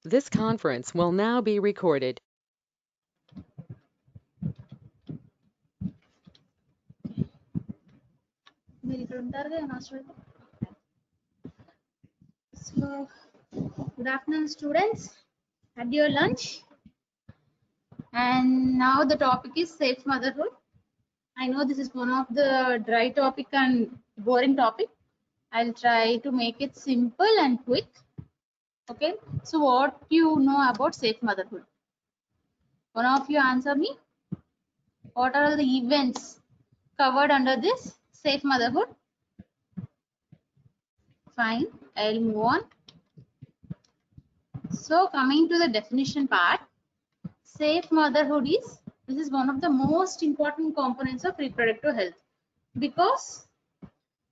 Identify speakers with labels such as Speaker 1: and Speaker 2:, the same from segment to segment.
Speaker 1: This conference will now be recorded.
Speaker 2: So, good afternoon, students. Had your lunch? And now the topic is safe motherhood. I know this is one of the dry topic and boring topic. I'll try to make it simple and quick. Okay. So, what you know about safe motherhood? One of you answer me. What are the events covered under this safe motherhood? Fine. I'll move on. So, coming to the definition part. Safe motherhood is one of the most important components of reproductive health because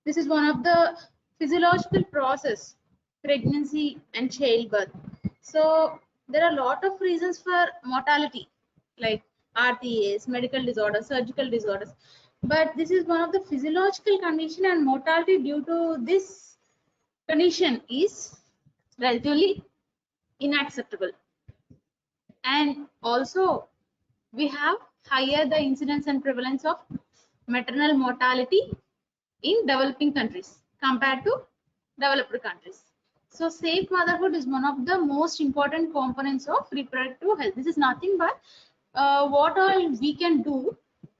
Speaker 2: this is one of the physiological process, pregnancy and childbirth. So there are a lot of reasons for mortality like RTAs, medical disorders, surgical disorders, but this is one of the physiological condition, and mortality due to this condition is relatively unacceptable. And also we have higher the incidence and prevalence of maternal mortality in developing countries compared to developed countries. So safe motherhood is one of the most important components of reproductive health. This is nothing but what all we can do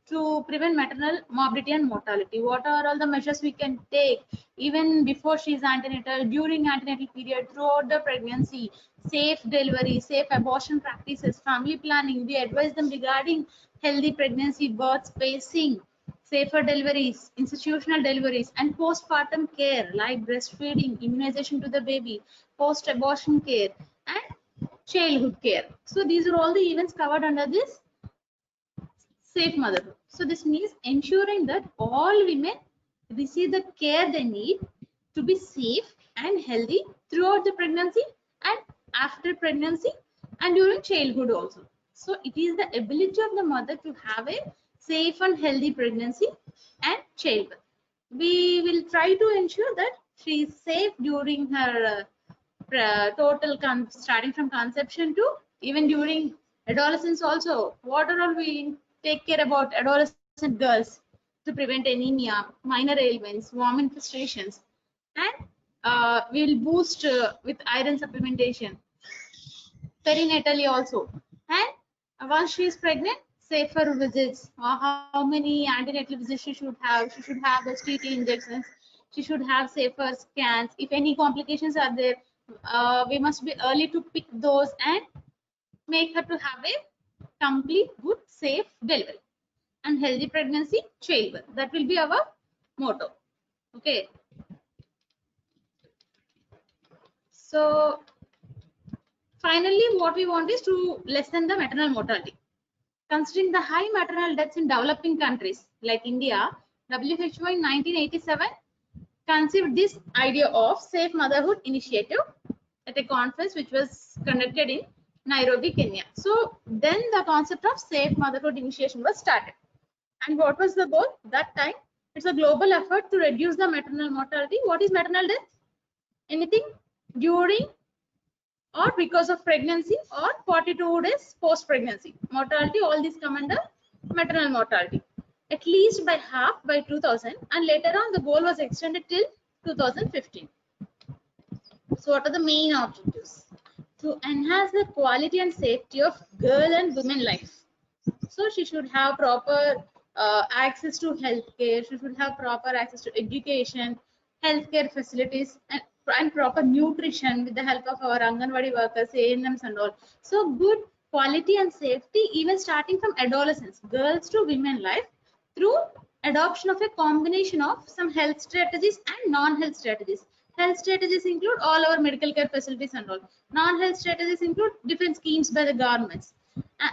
Speaker 2: to prevent maternal morbidity and mortality. What are all the measures we can take even before she is antenatal, during antenatal period, throughout the pregnancy, safe delivery, safe abortion practices, family planning. We advise them regarding healthy pregnancy, birth spacing, safer deliveries, institutional deliveries, and postpartum care like breastfeeding, immunization to the baby, post-abortion care, and childhood care. So these are all the events covered under this safe motherhood. So this means ensuring that all women receive the care they need to be safe and healthy throughout the pregnancy and after pregnancy and during childhood also. So it is the ability of the mother to have a safe and healthy pregnancy and childbirth. We will try to ensure that she is safe during her total starting from conception to even during adolescence also. What are all we take care about adolescent girls to prevent anemia, minor ailments, warm infestations, and we'll boost with iron supplementation perinatally also. And once she is pregnant, safer visits. How many antenatal visits she should have? She should have STT injections. She should have safer scans. If any complications are there, we must be early to pick those and make her to have a complete, good, safe delivery and healthy pregnancy, childbirth. That will be our motto. Okay. So finally, what we want is to lessen the maternal mortality. Considering the high maternal deaths in developing countries like India, WHO in 1987 conceived this idea of safe motherhood initiative at a conference which was conducted in Nairobi, Kenya. So then the concept of safe motherhood initiation was started. And what was the goal? That time, it's a global effort to reduce the maternal mortality. What is maternal death? Anything during or because of pregnancy or 42 days post-pregnancy. Mortality, all these come under maternal mortality. At least by half by 2000, and later on the goal was extended till 2015. So what are the main objectives? To enhance the quality and safety of girl and women life. So she should have proper access to healthcare. She should have proper access to education, healthcare facilities, and proper nutrition with the help of our Anganwadi workers, ANMs and all. So good quality and safety even starting from adolescence, girls to women life, through adoption of a combination of some health strategies and non-health strategies. Health strategies include all our medical care facilities and all. Non-health strategies include different schemes by the governments.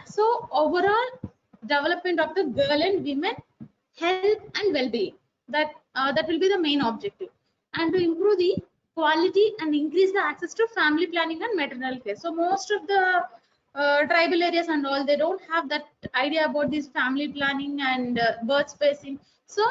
Speaker 2: So overall development of the girl and women health and well-being, that will be the main objective, and to improve the quality and increase the access to family planning and maternal care. So most of the tribal areas and all, they don't have that idea about this family planning and birth spacing. So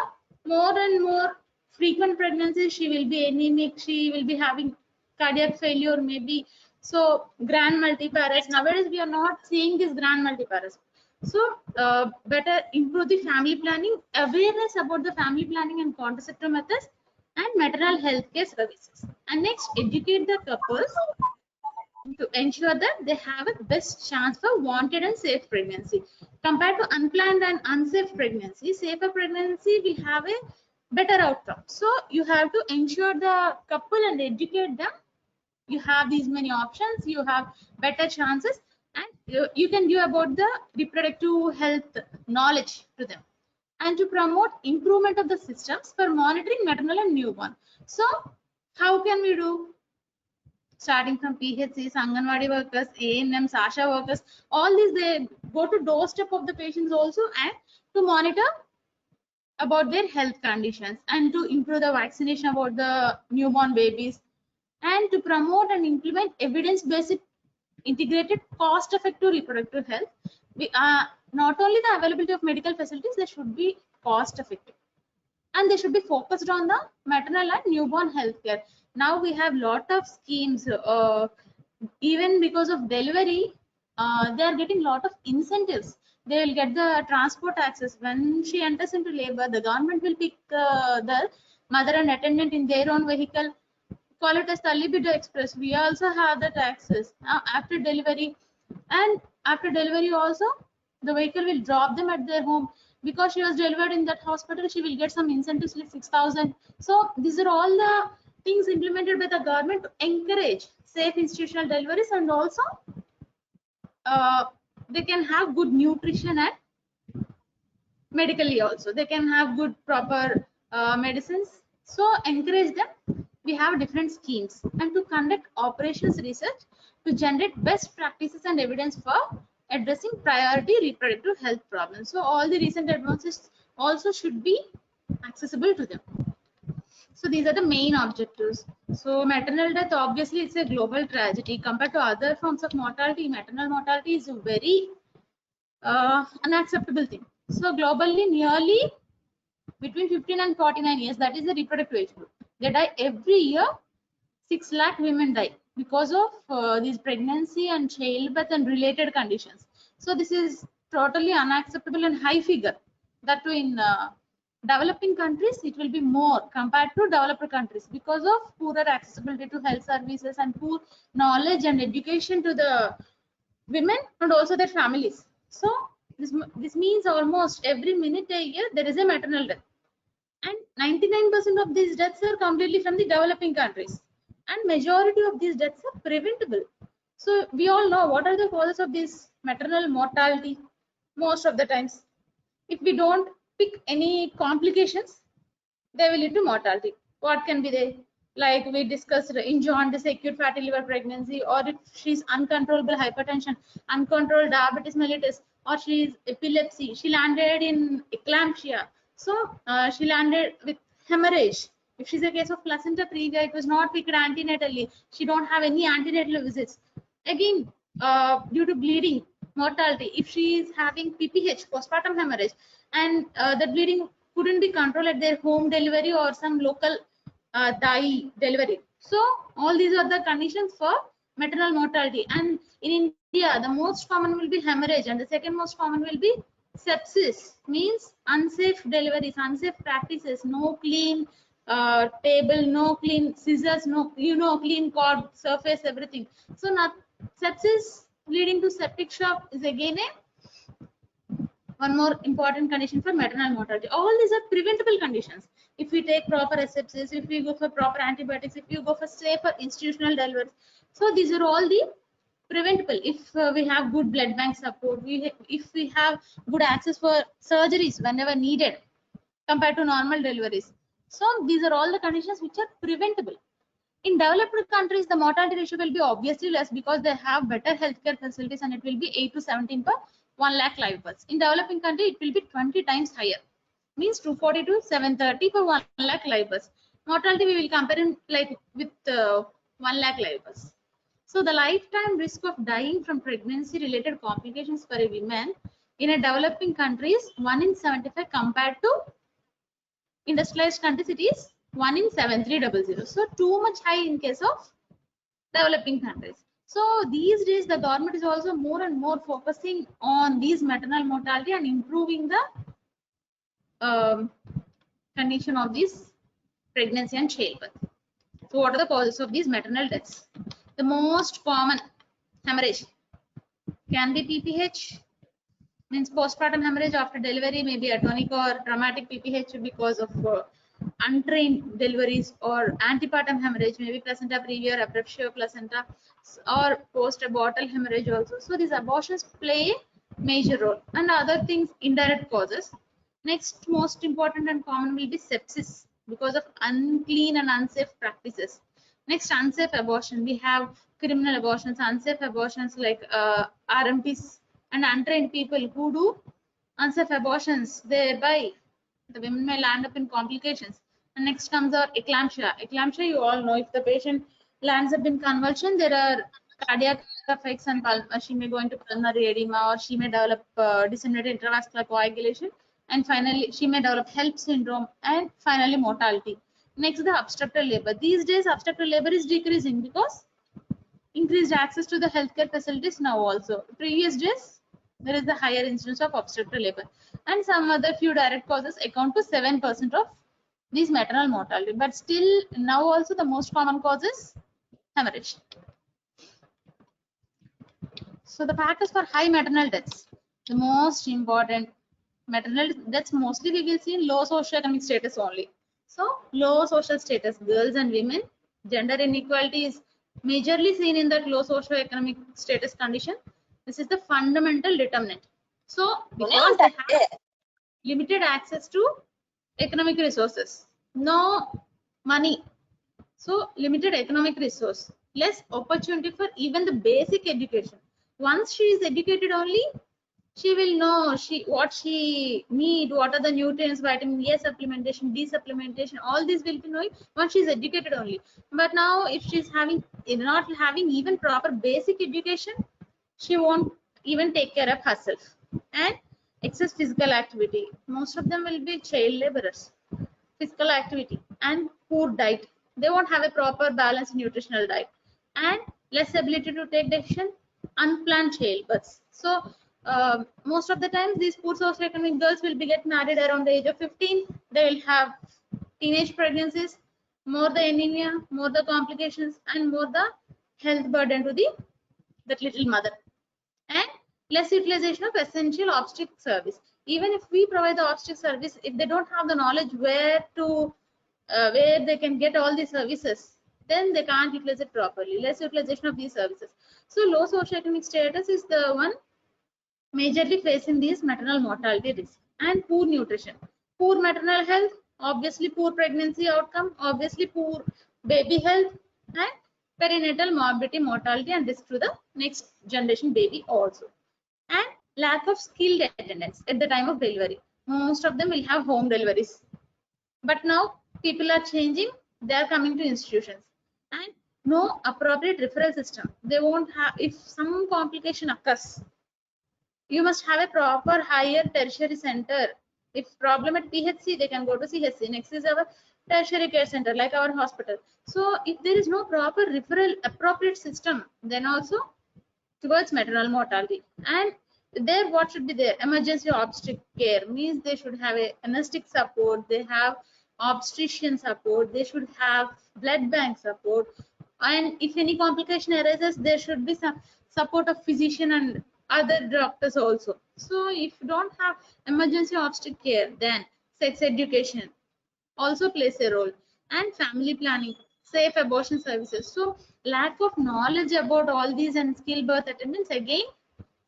Speaker 2: more and more frequent pregnancies, she will be anemic, she will be having cardiac failure, maybe So grand multiparous, nowadays we are not seeing this grand multiparous. So better improve the family planning, awareness about the family planning and contraceptive methods, and maternal health care services. And next, educate the couples to ensure that they have a best chance for wanted and safe pregnancy. Compared to unplanned and unsafe pregnancy, safer pregnancy will have a better outcome. So you have to ensure the couple and educate them. You have these many options, you have better chances, and you can give about the reproductive health knowledge to them, and to promote improvement of the systems for monitoring maternal and newborn. So how can we do? Starting from PHCs, Anganwadi workers, ANMs, ASHA workers, all these, they go to doorstep of the patients also, and to monitor about their health conditions, and to improve the vaccination about the newborn babies, and to promote and implement evidence-based integrated cost-effective reproductive health. Not only the availability of medical facilities, they should be cost-effective, and they should be focused on the maternal and newborn healthcare. Now we have lot of schemes, even because of delivery, they are getting lot of incentives. They will get the transport access. When she enters into labor, the government will pick the mother and attendant in their own vehicle, call it as Talibida Express. We also have that access. Now after delivery, and after delivery also, the vehicle will drop them at their home. Because she was delivered in that hospital, she will get some incentives like 6,000. So these are all the things implemented by the government to encourage safe institutional deliveries, and also they can have good nutrition, and medically also they can have good proper medicines. So encourage them. We have different schemes, and to conduct operations research to generate best practices and evidence for addressing priority reproductive health problems. So all the recent advances also should be accessible to them. So these are the main objectives. So maternal death, obviously it's a global tragedy. Compared to other forms of mortality, maternal mortality is a very unacceptable thing. So globally, nearly between 15 and 49 years, that is the reproductive age group, they die every year. 6 lakh women die because of these pregnancy and childbirth and related conditions. So this is totally unacceptable and high figure. That too in developing countries, it will be more compared to developed countries, because of poorer accessibility to health services and poor knowledge and education to the women and also their families. So this means almost every minute a year there is a maternal death, and 99% of these deaths are completely from the developing countries, and majority of these deaths are preventable. So we all know what are the causes of this maternal mortality. Most of the times, if we don't pick any complications, they will lead to mortality. What can be they? Like we discussed in jaundice, acute fatty liver pregnancy, or if she's uncontrollable hypertension, uncontrolled diabetes mellitus, or she's epilepsy, she landed in eclampsia. So she landed with hemorrhage. If she's a case of placenta previa, it was not picked antenatally. She don't have any antenatal visits. Again, due to bleeding, mortality. If she is having PPH, postpartum hemorrhage, and the bleeding couldn't be controlled at their home delivery or some local dye delivery. So all these are the conditions for maternal mortality. And in India, the most common will be hemorrhage, and the second most common will be sepsis. Means unsafe deliveries, unsafe practices, no clean table, no clean scissors, no clean cord surface, everything. So not sepsis leading to septic shock is again a one more important condition for maternal mortality. All these are preventable conditions. If we take proper asepsis, if we go for proper antibiotics, if you go for safer institutional deliveries. So these are all the preventable. If we have good blood bank support, if we have good access for surgeries whenever needed compared to normal deliveries. So these are all the conditions which are preventable. In developed countries, the mortality ratio will be obviously less because they have better healthcare facilities, and it will be 8 to 17 per 1 lakh live births. In developing country, it will be 20 times higher, means 240 to 730 per 1 lakh live births. Mortality we will compare in like with 1 lakh live births. So the lifetime risk of dying from pregnancy related complications for a woman in a developing countries 1 in 75, compared to industrialized countries it is 1 in 7300. So too much high in case of developing countries. So these days the government is also more and more focusing on these maternal mortality and improving the condition of this pregnancy and childbirth. So what are the causes of these maternal deaths? The most common hemorrhage can be PPH, means postpartum hemorrhage after delivery, may be atonic or traumatic PPH because of untrained deliveries, or antepartum hemorrhage, maybe placenta previa or abruptio placenta, or post-abortal hemorrhage also. So these abortions play a major role, and other things, indirect causes. Next most important and common will be sepsis because of unclean and unsafe practices. Next, unsafe abortion. We have criminal abortions, unsafe abortions like RMPs, and untrained people who do unsafe abortions. Thereby, the women may land up in complications. And next comes our eclampsia. Eclampsia, you all know, if the patient lands up in convulsion, there are cardiac effects, and she may go into pulmonary edema, or she may develop disseminated intravascular coagulation, and finally she may develop HELP syndrome, and finally mortality. Next, the obstetrical labor. These days, obstetrical labor is decreasing because increased access to the healthcare facilities now also. Previous days, there is a higher incidence of obstetrical labor, and some other few direct causes account to 7% of these maternal mortality. But still, now also the most common cause is hemorrhage. So the factors for high maternal deaths, the most important maternal deaths mostly we will see in low socioeconomic status only. So low social status, girls and women, gender inequality is majorly seen in that low socioeconomic status condition. This is the fundamental determinant. So because they have limited access to economic resources, no money, so limited economic resource, less opportunity for even the basic education. Once she is educated only, she will know what she need, what are the nutrients, vitamin A supplementation, D supplementation, all these will be knowing once she is educated only. But now if she is not having even proper basic education, she won't even take care of herself. And excess physical activity, most of them will be child laborers. Physical activity and poor diet, they won't have a proper balanced nutritional diet, and less ability to take decision, unplanned childbirths. So most of the times these poor socioeconomic girls will be get married around the age of 15. They will have teenage pregnancies, more the anemia, more the complications, and more the health burden to that little mother, and less utilization of essential obstetric service. Even if we provide the obstetric service, if they don't have the knowledge where they can get all these services, then they can't utilize it properly. Less utilization of these services. So low socioeconomic status is the one majorly facing these maternal mortality risk. And poor nutrition, poor maternal health, obviously poor pregnancy outcome, obviously poor baby health, and perinatal morbidity, mortality, and risk to the next generation baby also. And lack of skilled attendants at the time of delivery. Most of them will have home deliveries. But now people are changing, they are coming to institutions. And no appropriate referral system. They won't have, if some complication occurs, you must have a proper higher tertiary center. If problem at PHC, they can go to CHC. Next is our tertiary care center, like our hospital. So if there is no proper referral appropriate system, then also towards maternal mortality. And there, what should be there? Emergency obstetric care means they should have a anesthetic support, they have obstetrician support, they should have blood bank support, and if any complication arises, there should be some support of physician and other doctors also. So if you don't have emergency obstetric care, then sex education also plays a role, and family planning, safe abortion services. So lack of knowledge about all these and skill birth attendants again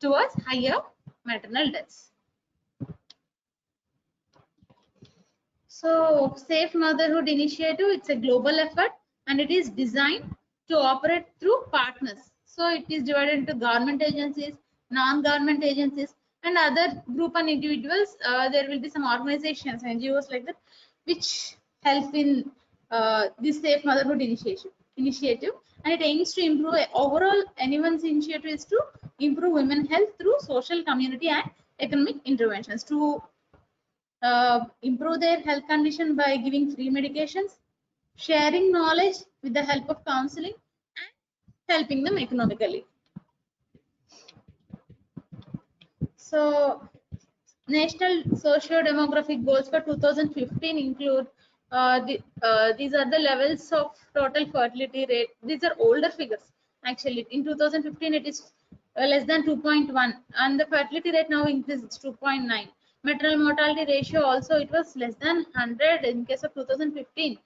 Speaker 2: towards higher maternal deaths. So Safe Motherhood Initiative, it's a global effort, and it is designed to operate through partners. So it is divided into government agencies, non-government agencies, and other group and individuals. There will be some organizations, NGOs like that, which help in this Safe Motherhood initiative, and it aims to improve overall. Anyone's initiative is to improve women health through social, community, and economic interventions to improve their health condition by giving free medications, sharing knowledge with the help of counseling, and helping them economically. So national socio-demographic goals for 2015 include these are the levels of total fertility rate. These are older figures. Actually, in 2015 it is less than 2.1, and the fertility rate now increased to 2.9. Maternal mortality ratio also it was less than 100 in case of 2015,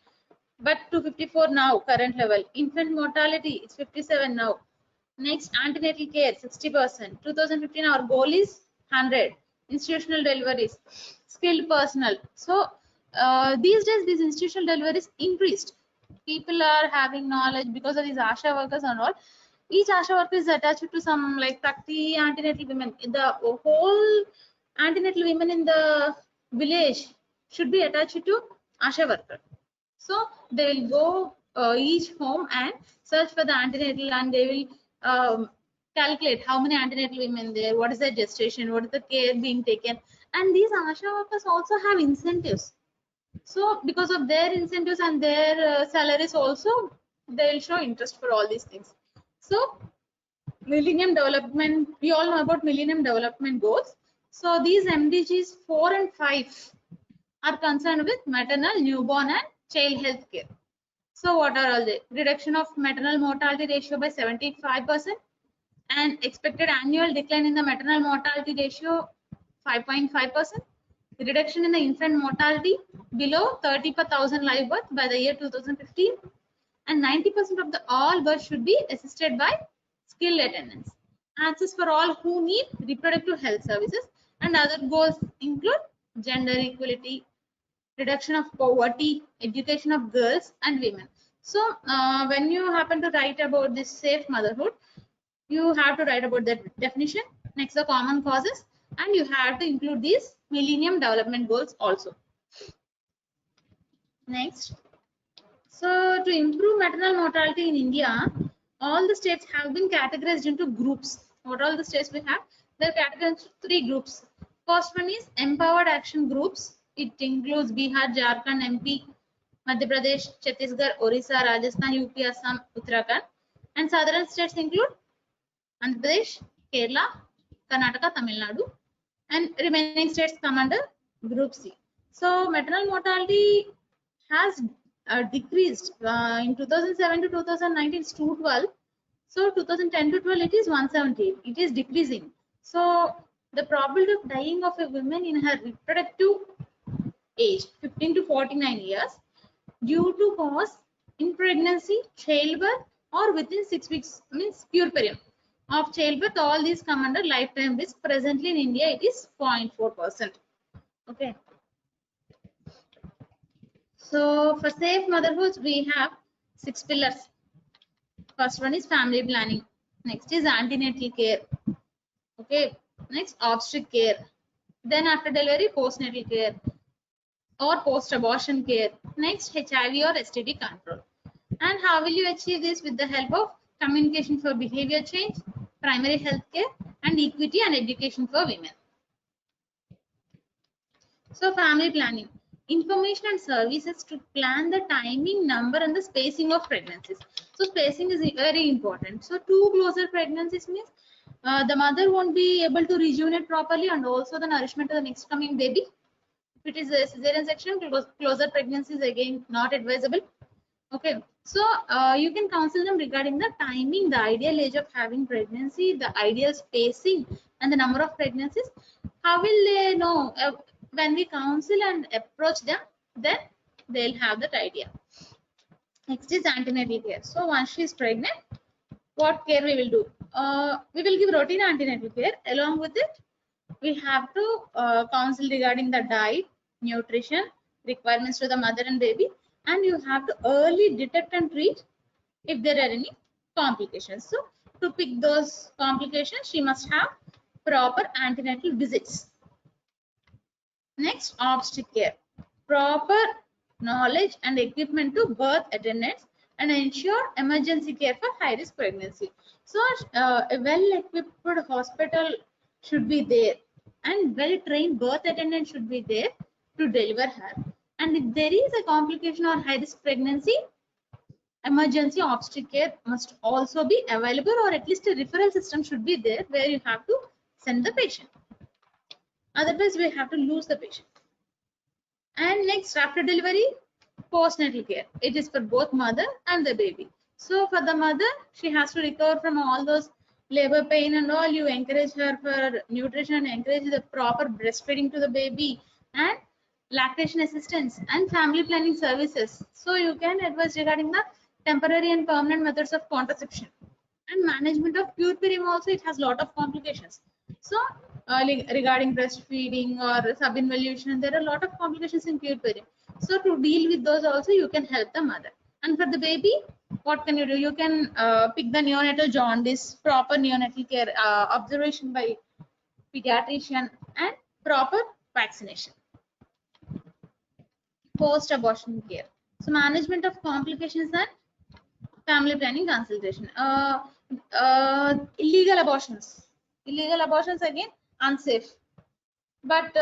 Speaker 2: but 254 now current level. Infant mortality is 57 now. Next, antenatal care 60%. 2015 our goal is 100. Institutional deliveries, skilled personnel. So these days these institutional deliveries increased. People are having knowledge because of these ASHA workers and all. Each ASHA worker is attached to some like 30 antenatal women. The whole antenatal women in the village should be attached to ASHA worker. So they will go each home and search for the antenatal, and they will calculate how many antenatal women there, what is the gestation, what is the care being taken. And these ASHA workers also have incentives. So because of their incentives and their salaries also, they will show interest for all these things. So Millennium Development, we all know about Millennium Development Goals. So these MDGs 4 and 5 are concerned with maternal, newborn and child health care. So what are all the reduction of maternal mortality ratio by 75% and expected annual decline in the maternal mortality ratio 5.5%. Reduction in the infant mortality below 30 per thousand live birth by the year 2015, and 90% of the all births should be assisted by skilled attendants. Access for all who need reproductive health services, and other goals include gender equality, reduction of poverty, education of girls and women. So when you happen to write about this safe motherhood, you have to write about that definition, next the common causes, and you have to include these Millennium Development Goals also. Next, so to improve maternal mortality in India, all the states have been categorized into groups. What all the states we have? They're categorized into 3 groups. First one is empowered action groups. It includes Bihar, Jharkhand, MP, Madhya Pradesh, Chhattisgarh, Orissa, Rajasthan, UP, Assam, Uttarakhand. And southern states include Andhra Pradesh, Kerala, Karnataka, Tamil Nadu, and remaining states come under Group C. So maternal mortality has decreased in 2007 to 2019. It's 212. So 2010 to 12 it is 170. It is decreasing. So the probability of dying of a woman in her reproductive age 15 to 49 years due to cause in pregnancy, childbirth, or within 6 weeks means puerperium of childbirth, all these come under lifetime risk. Presently in India it is 0.4%. Okay. So for safe motherhood we have 6 pillars. First one is family planning. Next is antenatal care. Okay. Next obstetric care. Then after delivery postnatal care or post-abortion care. Next HIV or STD control. And how will you achieve this? With the help of communication for behavior change, primary health care, and equity and education for women. So family planning. Information and services to plan the timing, number, and the spacing of pregnancies. So spacing is very important. So 2 closer pregnancies means the mother won't be able to rejuvenate properly, and also the nourishment of the next coming baby. If it is a cesarean section, closer pregnancy is again not advisable. Okay, so you can counsel them regarding the timing, the ideal age of having pregnancy, the ideal spacing, and the number of pregnancies. How will they know? When we counsel and approach them, then they'll have that idea. Next is antenatal care. So once she is pregnant, what care we will do? We will give routine antenatal care. Along with it, we have to counsel regarding the diet, nutrition, requirements to the mother and baby, and you have to early detect and treat if there are any complications. So to pick those complications, she must have proper antenatal visits. Next, obstetric care. Proper knowledge and equipment to birth attendants and ensure emergency care for high-risk pregnancy. So a well-equipped hospital should be there, and well-trained birth attendant should be there to deliver her. And if there is a complication or high-risk pregnancy, emergency obstetric care must also be available, or at least a referral system should be there where you have to send the patient. Otherwise, we have to lose the patient. And next, after delivery, postnatal care. It is for both mother and the baby. So for the mother, she has to recover from all those labor pain and all. You encourage her for nutrition, encourage the proper breastfeeding to the baby, and lactation assistance and family planning services. So you can advise regarding the temporary and permanent methods of contraception. And management of puerperium also, it has a lot of complications. So regarding breastfeeding or subinvolution, there are a lot of complications in puerperium. So to deal with those also, you can help the mother. And for the baby, what can you do? You can pick the neonatal jaundice, proper neonatal care, observation by pediatrician, and proper vaccination. Post-abortion care. So management of complications and family planning consultation. Illegal abortions. Illegal abortions, again, unsafe. But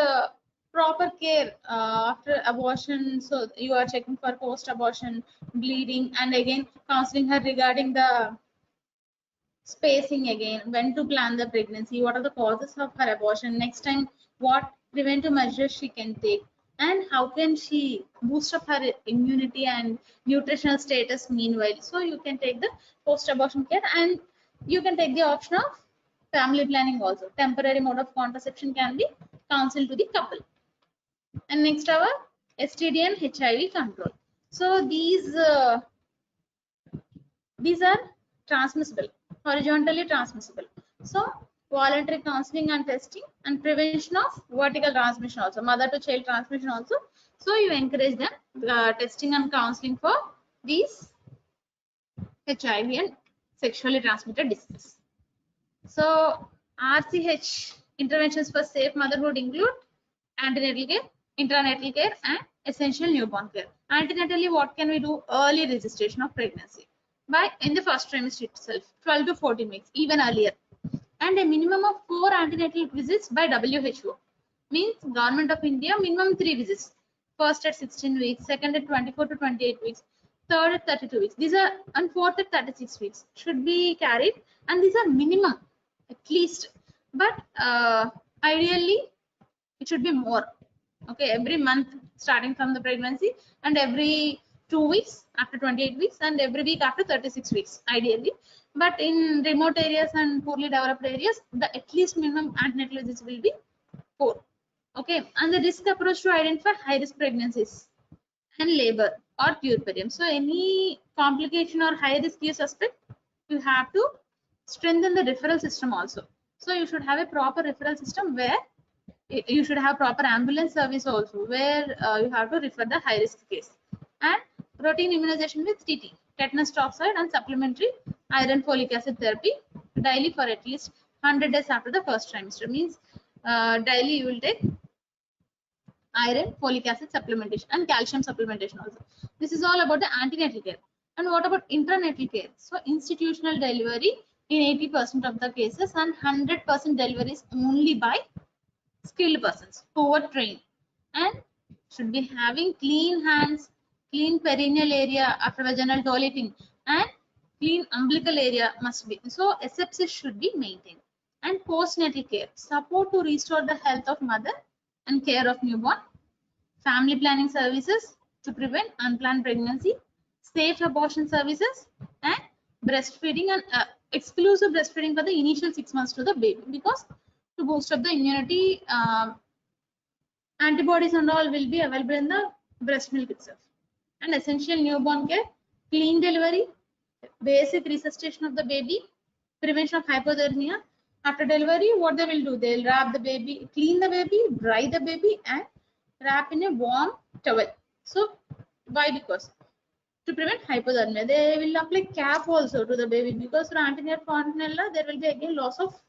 Speaker 2: proper care after abortion, so you are checking for post-abortion bleeding, and again counseling her regarding the spacing, again when to plan the pregnancy, what are the causes of her abortion, next time what preventive measures she can take, and how can she boost up her immunity and nutritional status meanwhile. So you can take the post-abortion care, and you can take the option of family planning also. Temporary mode of contraception can be counseled to the couple. And next, our STD and HIV control. So these are transmissible, horizontally transmissible. So voluntary counseling and testing, and prevention of vertical transmission also, mother to child transmission also. So you encourage them testing and counseling for these HIV and sexually transmitted diseases. So RCH interventions for safe motherhood include antenatal care, intranatal care, and essential newborn care. Antenatally, what can we do? Early registration of pregnancy by in the first trimester itself, 12 to 14 weeks, even earlier, and a minimum of 4 antenatal visits by WHO. Means Government of India, minimum 3 visits. First at 16 weeks, second at 24 to 28 weeks, third at 32 weeks. These are, and fourth at 36 weeks should be carried, and these are minimum at least. But ideally, it should be more. Okay, every month starting from the pregnancy, and every 2 weeks after 28 weeks, and every week after 36 weeks ideally. But in remote areas and poorly developed areas, the at least minimum antenatal visits will be 4. Okay, and the risk approach to identify high risk pregnancies and labor or puerperium. So any complication or high risk you suspect, you have to strengthen the referral system also. So you should have a proper referral system where you should have proper ambulance service also, where you have to refer the high risk case, and routine immunization with TT, tetanus toxoid, and supplementary iron folic acid therapy daily for at least 100 days after the first trimester. Means daily you will take iron, folic acid supplementation, and calcium supplementation also. This is all about the antenatal care. And what about intranatal care? So institutional delivery in 80% of the cases, and 100% deliveries only by skilled persons who were trained, and should be having clean hands, clean perineal area after vaginal toileting, and clean umbilical area must be. So asepsis should be maintained. And postnatal care, support to restore the health of mother and care of newborn, family planning services to prevent unplanned pregnancy, safe abortion services, and breastfeeding, and exclusive breastfeeding for the initial 6 months to the baby, because to boost up the immunity, antibodies and all will be available in the breast milk itself. And essential newborn care, clean delivery, basic resuscitation of the baby, prevention of hypothermia. After delivery, what they will do? They will wrap the baby, clean the baby, dry the baby, and wrap in a warm towel. So why? Because to prevent hypothermia, they will apply cap also to the baby, because for antenatal fontanella there will be again loss of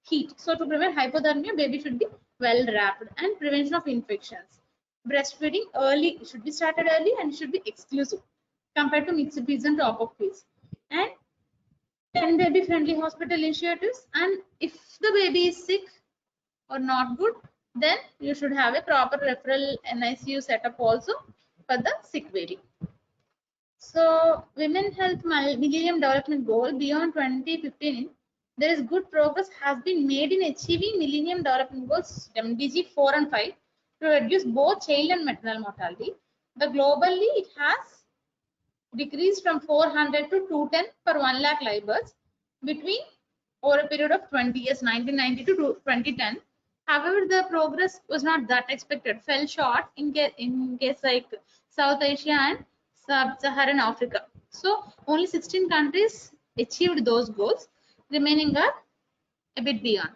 Speaker 2: heat. So to prevent hypothermia, baby should be well wrapped. And prevention of infections. Breastfeeding early should be started early, and should be exclusive compared to mixed feeds and top up feeds. And 10 baby friendly hospital initiatives. And if the baby is sick or not good, then you should have a proper referral NICU setup also for the sick baby. So Women Health Millennium Development Goal beyond 2015, there is good progress has been made in achieving Millennium Development Goals MDG 4 and 5 to reduce both child and maternal mortality. But globally, it has decreased from 400 to 210 per 1 lakh live births between over a period of 20 years, 1990 to 2010. However, the progress was not that expected, fell short in case like South Asia and Sub-Saharan Africa. So only 16 countries achieved those goals, remaining are a bit beyond.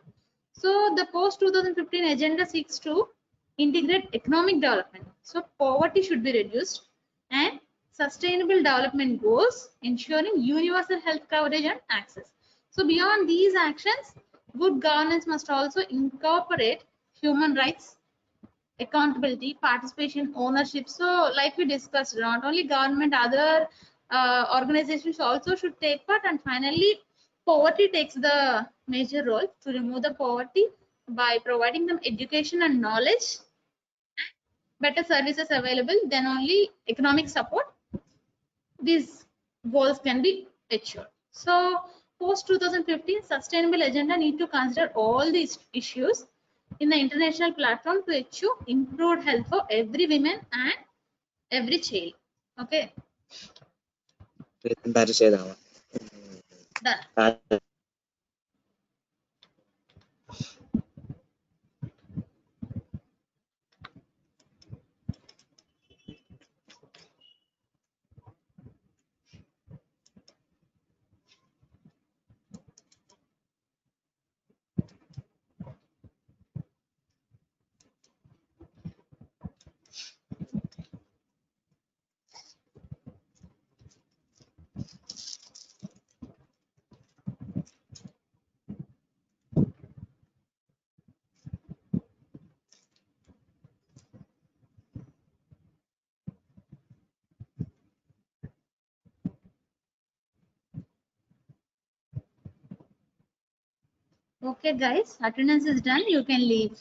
Speaker 2: So the post 2015 agenda seeks to integrate economic development. So poverty should be reduced and sustainable development goals, ensuring universal health coverage and access. So beyond these actions, good governance must also incorporate human rights, accountability, participation, ownership. So like we discussed, not only government, other organizations also should take part. And finally, poverty takes the major role to remove the poverty by providing them education and knowledge, better services available, then only economic support, these goals can be achieved. So post 2015 sustainable agenda need to consider all these issues in the international platform to achieve improved health for every woman and every child. Okay,
Speaker 3: എന്തായാലും ചെയ്താവാം.
Speaker 2: done. Okay guys, attendance is done, you can leave.